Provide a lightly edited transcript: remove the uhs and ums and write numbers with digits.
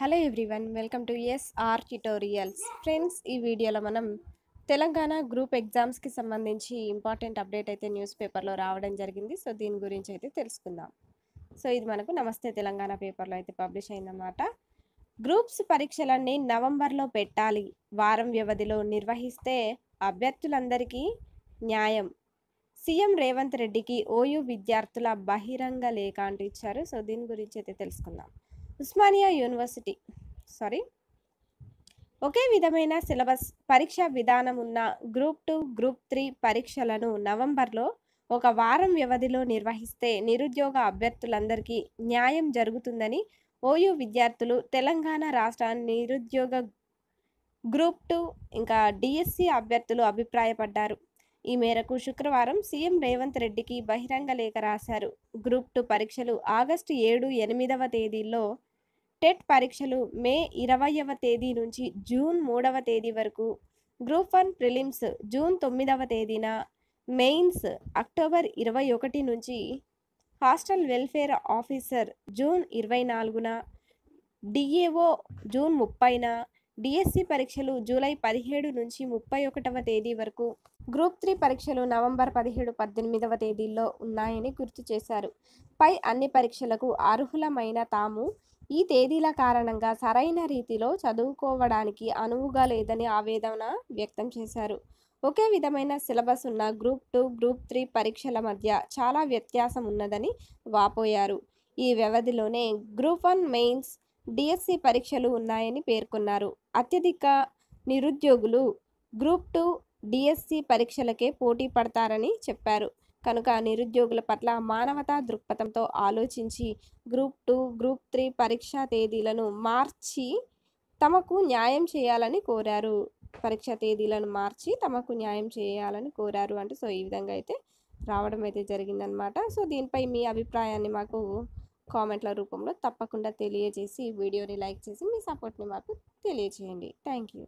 Hello everyone, welcome to S R tutorials. Friends, ఈ వీడియోలో మనం తెలంగాణ గ్రూప్ ఎగ్జామ్స్కి సంబంధించి ఇంపార్టెంట్ అప్డేట్ అయితే న్యూస్ పేపర్లో రావడం జరిగింది. సో దీని గురించి అయితే తెలుసుకుందాం. సో ఇది మనకు నమస్తే తెలంగాణ పేపర్లో అయితే పబ్లిష్ అయిందన్నమాట. గ్రూప్స్ పరీక్షలన్నీ నవంబర్లో పెట్టాలి, వారం వ్యవధిలో నిర్వహిస్తే అభ్యర్థులందరికీ న్యాయం. సీఎం రేవంత్ రెడ్డికి ఓయూ విద్యార్థుల బహిరంగ లేఖ అంటూ ఇచ్చారు. సో దీని గురించి అయితే తెలుసుకుందాం. ఉస్మానియా యూనివర్సిటీ ఒకే విధమైన సిలబస్, పరీక్షా విధానం ఉన్న గ్రూప్ 2, గ్రూప్ 3 పరీక్షలను నవంబర్లో ఒక వారం వ్యవధిలో నిర్వహిస్తే నిరుద్యోగ అభ్యర్థులందరికీ న్యాయం జరుగుతుందని ఓయూ విద్యార్థులు, తెలంగాణ రాష్ట్ర నిరుద్యోగ గ్రూప్ 2 ఇంకా డిఎస్సి అభ్యర్థులు అభిప్రాయపడ్డారు. ఈ మేరకు శుక్రవారం సీఎం రేవంత్ రెడ్డికి బహిరంగ లేఖ రాశారు. గ్రూప్ 2 పరీక్షలు ఆగస్టు 7, 8వ తేదీల్లో, టెట్ పరీక్షలు మే 20వ తేదీ నుంచి జూన్ 3వ తేదీ వరకు, గ్రూప్ 1 ప్రిలిమ్స్ జూన్ 9వ తేదీన, మెయిన్స్ అక్టోబర్ 21 నుంచి, హాస్టల్ వెల్ఫేర్ ఆఫీసర్ జూన్ 24న, డిఏఓ జూన్ 30న, డిఎస్సి పరీక్షలు జూలై 17 నుంచి 31వ తేదీ వరకు, గ్రూప్ 3 పరీక్షలు నవంబర్ 17, 18వ తేదీల్లో ఉన్నాయని గుర్తు చేశారు. పై అన్ని పరీక్షలకు అర్హులమైన తాము ఈ తేదీల కారణంగా సరైన రీతిలో చదువుకోవడానికి అనువుగా లేదని ఆవేదన వ్యక్తం చేశారు. ఒకే విధమైన సిలబస్ ఉన్న గ్రూప్ 2, గ్రూప్ 3 పరీక్షల మధ్య చాలా వ్యత్యాసం ఉన్నదని వాపోయారు. ఈ వ్యవధిలోనే గ్రూప్ 1 మెయిన్స్, డిఎస్సి పరీక్షలు ఉన్నాయని పేర్కొన్నారు. అత్యధిక నిరుద్యోగులు గ్రూప్ 2, డిఎస్సి పరీక్షలకే పోటీ పడతారని చెప్పారు. కనుక నిరుద్యోగుల పట్ల మానవతా దృక్పథంతో ఆలోచించి గ్రూప్ 2, గ్రూప్ 3 పరీక్షా తేదీలను మార్చి తమకు న్యాయం చేయాలని కోరారు. పరీక్షా తేదీలను మార్చి తమకు న్యాయం చేయాలని కోరారు అంటూ సో ఈ విధంగా అయితే రావడం అయితే జరిగిందనమాట. సో దీనిపై మీ అభిప్రాయాన్ని మాకు కామెంట్ల రూపంలో తప్పకుండా తెలియజేసి వీడియోని లైక్ చేసి మీ సపోర్ట్ని మాకు తెలియజేయండి. Thank you.